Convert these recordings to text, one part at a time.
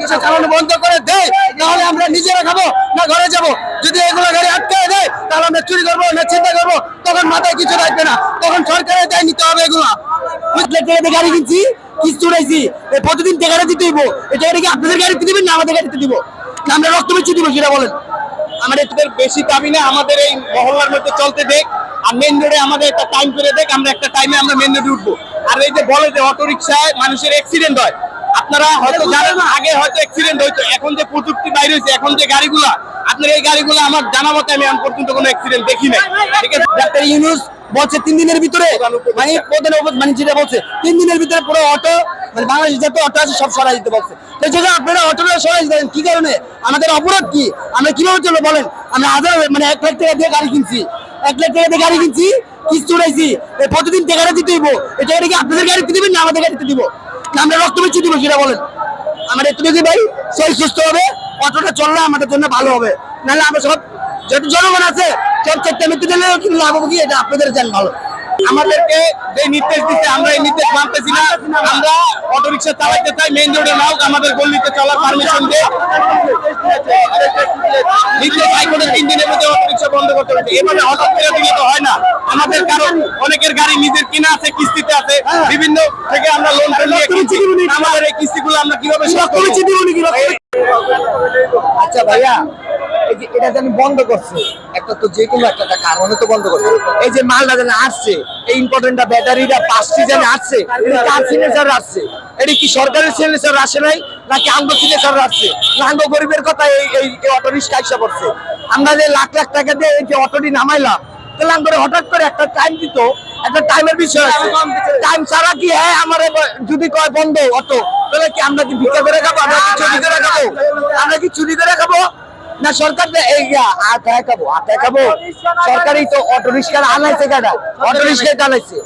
রিক্সা চালানো বন্ধ করে দেয় তাহলে আমরা নিজেরা খাবো না ঘরে যাব। যদি এগুলো গাড়ি আটকায় দেয় তাহলে আমরা চুরি করবো না চিন্তা করবো, তখন মাথায় কিছু থাকবে না, তখন সরকারের দায় নিতে হবে এগুলো। গাড়ি কিনছি, কিস্তি উড়াইছি, প্রতিদিন টাকাটা দিতে হইব। এটা কি আপনাদের গাড়িতে দিবেন না আমাদের গাড়িতে দিব? না আমরা রক্ত বেচে দিব, সেটা বলেন। আমাদের বেশি দাবি না, আমাদের এই মহল্লার মধ্যে চলতে দেখ, আর মেন রোডে আমাদের একটা টাইম করে দেখ, আমরা একটা টাইমে আমরা মেন রোডে উঠবো। আর এই যে বলে যে অটো রিক্সায় মানুষের অ্যাক্সিডেন্ট হয়, আপনারা হয়তো জানেন না, আগে হয়তো অ্যাক্সিডেন্ট হইতো, এখন যে প্রযুক্তি বাইরে হয়েছে, এখন যে গাড়িগুলা, আপনার এই গাড়িগুলো আমার জানা মতে আমি এখন পর্যন্ত কোনো অ্যাক্সিডেন্ট দেখি নাই। ঠিক আছে, ডাক্তার ইউনূস বলছে 3 দিনের ভিতরে, মানে যেটা বলছে 3 দিনের ভিতরে পুরো অটো, মানে বাংলাদেশ যত অটো আছে সব সরাই দিতে বলছে। তো যদি আপনারা অটোটা সরাই দেন কি কারণে? আমাদের অপরাধ কি? আমরা কিভাবে চলবো বলেন? আমরা হাজার মানে 1 লাখ টাকা দিয়ে গাড়ি কিনছি, 1 লাখ টাকা দিয়ে গাড়ি কিনছি, কিস্তি উড়াইছি, প্রতিদিন টাকাটা দিতে হইব। এটা কি আপনাদের গাড়িতে দিবেন না আমাদের গাড়িতে দিব? না আমরা রক্ত বেচে দিব, সেটা বলেন। আমাদের একটু কি ভাই সেই সুস্থ হবে, অটোটা চললে আমাদের জন্য ভালো হবে, নাহলে আমরা সব যত জনগণ আছে সব চেষ্টা মৃত্যু দিলে কিন্তু লাভ হবে কি? এটা আপনাদের জান ভালো। আমাদেরকে যে নির্দেশ দিচ্ছে আমরা এই নির্দেশ মানতেছি না। আমরা অটো রিক্সা চালাইতে চাই, মেইন রোডে নাও, আমাদের গলিতে চলার পারমিশন দিয়ে নির্দেশ হাইকোর্টের 3 দিনের মধ্যে অটো রিক্সা বন্ধ করতে হবে। এভাবে হঠাৎ করে দিলে তো হয় না। আমাদের কারণ অনেকের গাড়ি নিজের কিনা আছে, কিস্তিতে আছে, বিভিন্ন থেকে আমরা লোন নিয়ে কিনছি। আমাদের এই কিস্তিগুলো আমরা কিভাবে শোধ করব? আচ্ছা ভাইয়া, এই যে এটা জানি বন্ধ করছে, একটা তো যে কোনো একটা কারণে তো বন্ধ করছে। এই যে মালটা জানি আসছে, এই ইম্পর্টেন্টটা ব্যাটারিটা 5টি জানি আসছে, এটা কার সিগনেচার আসছে? এটা কি সরকারের সিগনেচার আসে নাই, নাকি আমগো সিগনেচার আসছে? না আমগো গরিবের কথা এই অটো রিক্সা আইসা পড়ছে? আমরা যে লাখ লাখ টাকা দিয়ে এই যে অটোটি নামাইলাম, তাহলে আমরা হঠাৎ করে একটা টাইম দিত, একটা টাইমের বিষয় আছে। টাইম ছাড়া কি হ্যাঁ আমার যদি কয় বন্ধ অটো, তাহলে কি আমরা কি ভিক্ষা করে খাবো? আমরা কি চুরি করে খাবো? আমরা কি চুরি করে খাবো? না সরকার আটায় খাবো? সরকারই তো অটো রিক্সা আনাইছে, গাড়া অটো রিক্সা টানাইছে,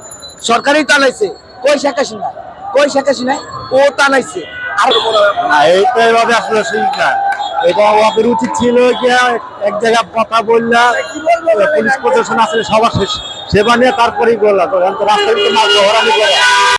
সরকারই টানাইছে। কই শেখ হাসিনা? কই শেখ হাসিনা? ও টানাইছে। আর এইটা এভাবে আসলে ঠিক না। এটা আমাদের উচিত ছিল কি এক জায়গায় কথা বললা, পুলিশ প্রশাসন আসলে সবার সেবা নিয়ে তারপরেই বললাম, রাস্তায়